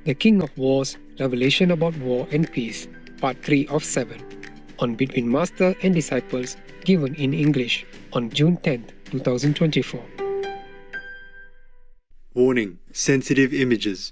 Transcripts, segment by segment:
The King of Wars, Revelation about War and Peace, Part 3 of 7, on Between Master and Disciples, given in English on June 10, 2024. Warning: sensitive images.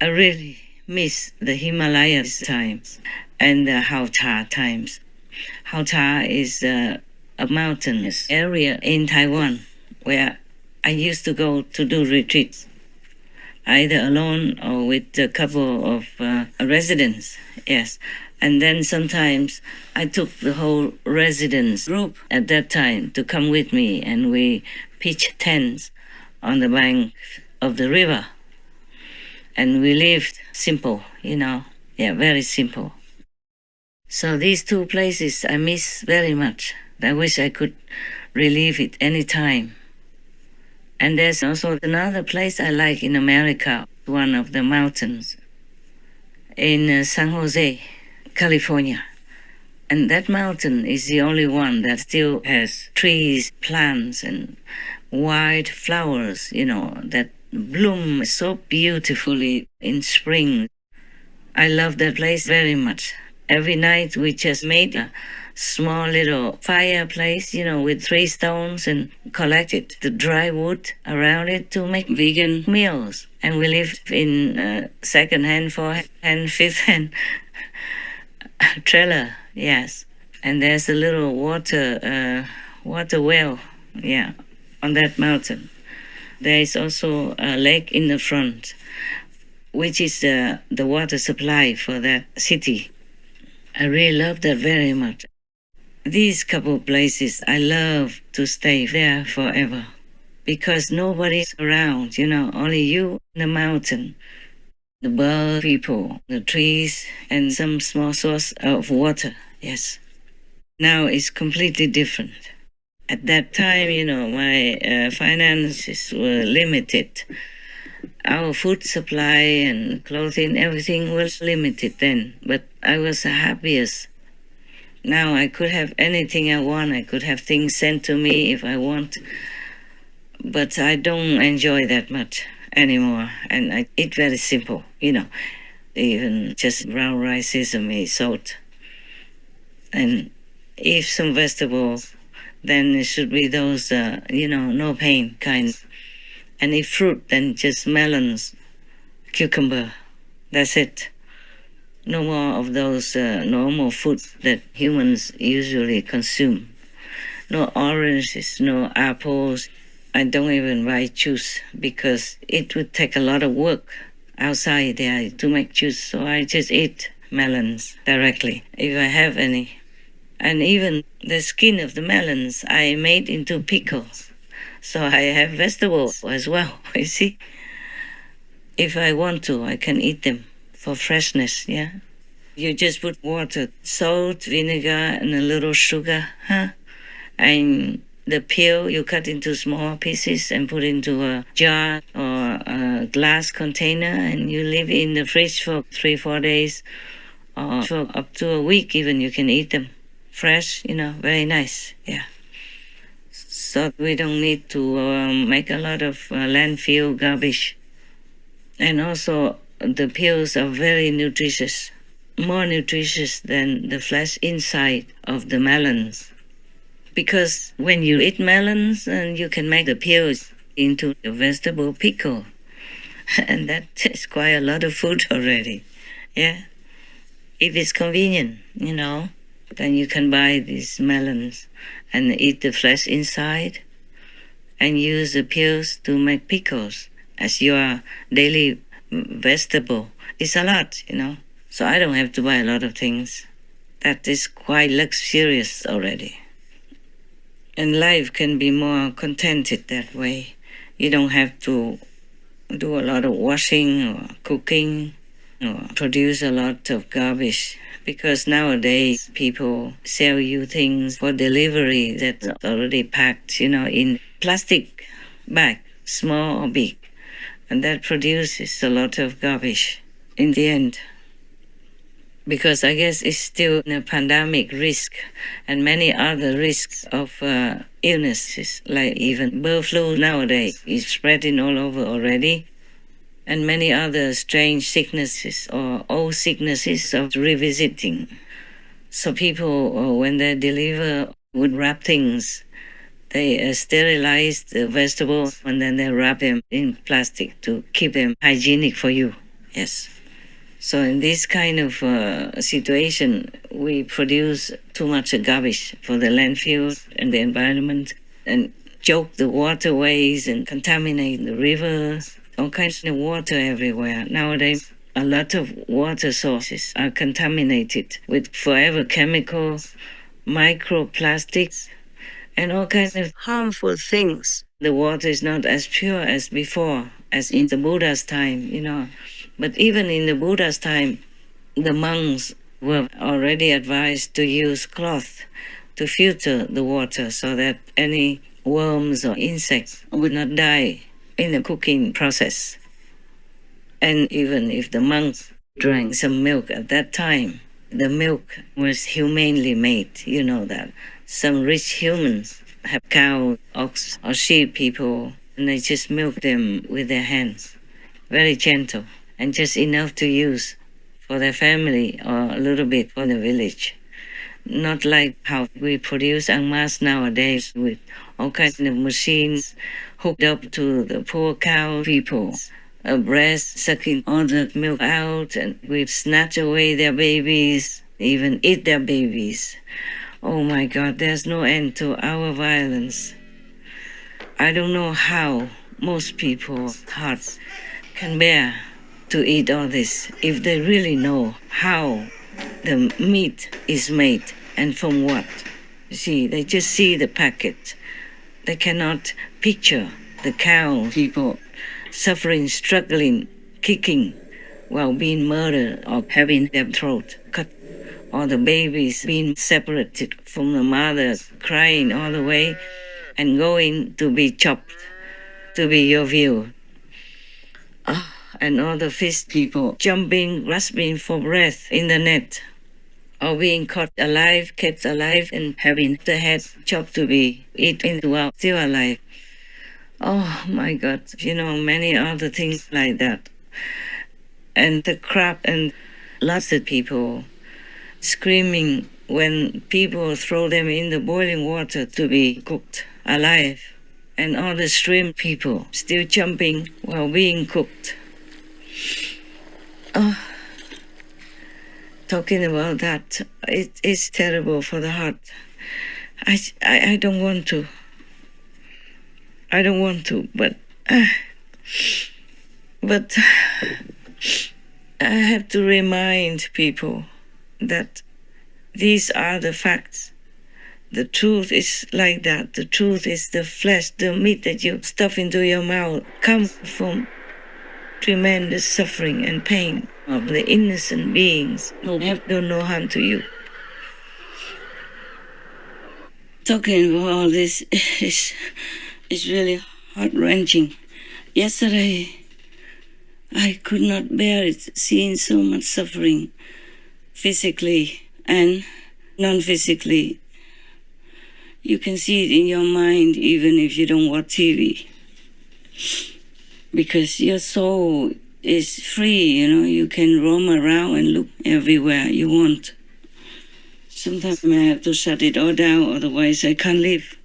I really miss the Himalayas times and the Hautha times. Hautha is a mountainous area in Taiwan where I used to go to do retreats, either alone or with a couple of residents, yes. And then sometimes I took the whole residence group at that time to come with me, and we pitched tents on the bank of the river. And we lived simple, very simple. So these two places I miss very much. I wish I could relive it any time. And there's also another place I like in America, one of the mountains, in San Jose, California. And that mountain is the only one that still has trees, plants, and white flowers, that bloom so beautifully in spring. I love that place very much. Every night we just made a small little fireplace, with 3 stones, and collected the dry wood around it to make vegan meals. And we lived in second-hand, fourth-hand, fifth-hand trailer, yes. And there's a little water well, on that mountain. There is also a lake in the front, which is the water supply for that city. I really love that very much. These couple places, I love to stay there forever because nobody's around, only you in the mountain, the bird people, the trees, and some small source of water, yes. Now it's completely different. At that time, my finances were limited. Our food supply and clothing, everything was limited then. But I was the happiest. Now I could have anything I want. I could have things sent to me if I want. But I don't enjoy that much anymore. And I eat very simple, even just brown rice, sesame, salt. And if some vegetables, then it should be those, no pain kinds. And if fruit, then just melons, cucumber. That's it. No more of those normal foods that humans usually consume. No oranges, no apples. I don't even buy juice because it would take a lot of work outside there to make juice. So I just eat melons directly, if I have any. And even the skin of the melons I made into pickles. So I have vegetables as well, you see. If I want to, I can eat them for freshness, yeah. You just put water, salt, vinegar, and a little sugar, And the peel you cut into small pieces and put into a jar or a glass container, and you leave it in the fridge for 3-4 days, or for up to a week even. You can eat them fresh, very nice, yeah. So we don't need to make a lot of landfill garbage. And also the peels are very nutritious, more nutritious than the flesh inside of the melons. Because when you eat melons, and you can make the peels into a vegetable pickle. And that is quite a lot of food already, yeah. If it's convenient, then you can buy these melons and eat the flesh inside and use the peels to make pickles as your daily vegetable. It's a lot, So I don't have to buy a lot of things. That is quite luxurious already. And life can be more contented that way. You don't have to do a lot of washing or cooking or produce a lot of garbage. Because nowadays people sell you things for delivery that's already packed, in plastic bag, small or big. And that produces a lot of garbage in the end. Because I guess it's still a pandemic risk and many other risks of illnesses, like even bird flu nowadays is spreading all over already, and many other strange sicknesses or old sicknesses of revisiting. So people, when they deliver, would wrap things. They sterilize the vegetables and then they wrap them in plastic to keep them hygienic for you. Yes. So in this kind of situation, we produce too much garbage for the landfill and the environment and choke the waterways and contaminate the rivers, all kinds of water everywhere. Nowadays, a lot of water sources are contaminated with forever chemicals, microplastics, and all kinds of harmful things. The water is not as pure as before, as in the Buddha's time, But even in the Buddha's time, the monks were already advised to use cloth to filter the water so that any worms or insects would not die in the cooking process. And even if the monks drank some milk at that time, the milk was humanely made, you know that. Some rich humans have cow, ox, or sheep people, and they just milk them with their hands. Very gentle, and just enough to use for their family or a little bit for the village. Not like how we produce en masse nowadays with all kinds of machines hooked up to the poor cow people, a breast sucking all the milk out, and we snatch away their babies, even eat their babies. Oh my God, there's no end to our violence. I don't know how most people's hearts can bear to eat all this if they really know how the meat is made and from what. See, they just see the packet. They cannot picture the cow people suffering, struggling, kicking while being murdered or having their throat cut, or the babies being separated from the mother, crying all the way and going to be chopped, to be your view. And all the fish people jumping, grasping for breath in the net, or being caught alive, kept alive, and having the head chopped to be eaten while still alive. Oh my God, many other things like that. And the crab and lots of people screaming when people throw them in the boiling water to be cooked alive. And all the shrimp people still jumping while being cooked. Oh, talking about that, it is terrible for the heart. I don't want to. I don't want to, but I have to remind people that these are the facts. The truth is like that. The truth is the flesh, the meat that you stuff into your mouth comes from tremendous suffering and pain of the innocent beings who have done no harm to you. Talking about all this is really heart-wrenching. Yesterday, I could not bear it, seeing so much suffering, physically and non-physically. You can see it in your mind even if you don't watch TV. Because your soul is free, you can roam around and look everywhere you want. Sometimes I have to shut it all down, otherwise I can't live.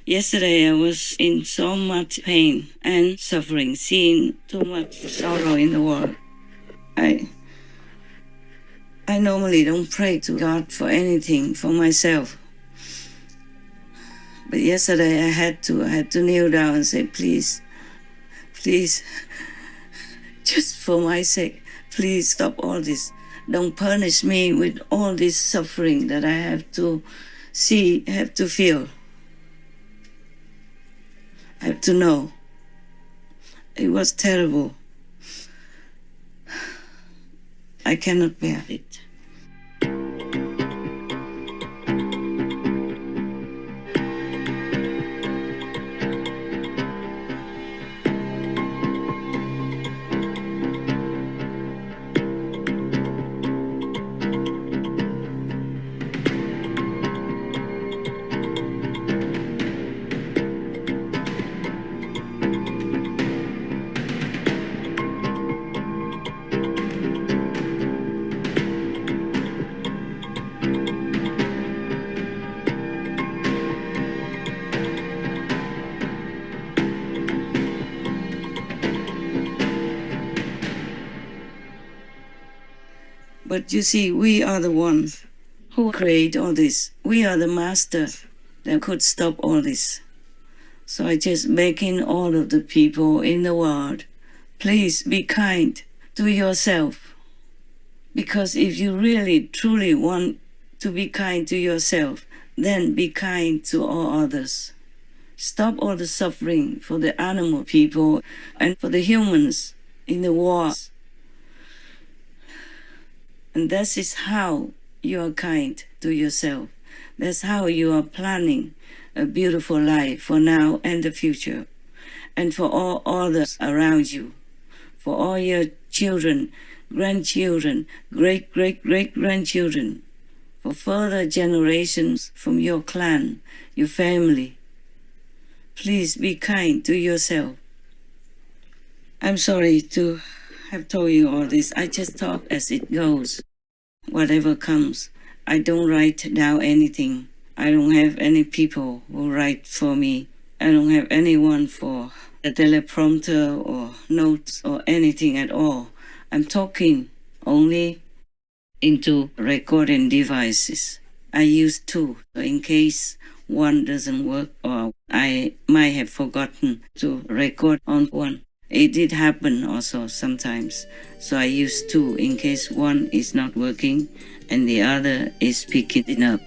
Yesterday I was in so much pain and suffering, seeing too much sorrow in the world. I normally don't pray to God for anything, for myself. But yesterday I had to kneel down and say, please, Just for my sake, please stop all this. Don't punish me with all this suffering that I have to see, have to feel. I have to know. It was terrible. I cannot bear it. But you see, we are the ones who create all this. We are the masters that could stop all this. So I just begging all of the people in the world, please be kind to yourself. Because if you really, truly want to be kind to yourself, then be kind to all others. Stop all the suffering for the animal people and for the humans in the wars. And that is how you are kind to yourself. That's how you are planning a beautiful life for now and the future. And for all others around you. For all your children, grandchildren, great-great-great-grandchildren. For further generations from your clan, your family. Please be kind to yourself. I'm sorry to have told you all this. I just talk as it goes. Whatever comes. I don't write down anything. I don't have any people who write for me. I don't have anyone for a teleprompter or notes or anything at all. I'm talking only into recording devices. I use two in case one doesn't work or I might have forgotten to record on one. It did happen also sometimes. So I use two in case one is not working and the other is picking it up.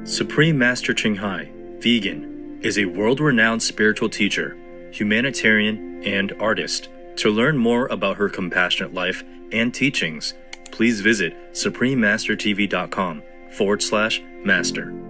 Supreme Master Ching Hai, vegan, is a world-renowned spiritual teacher, humanitarian, and artist. To learn more about her compassionate life and teachings, please visit suprememastertv.com/master.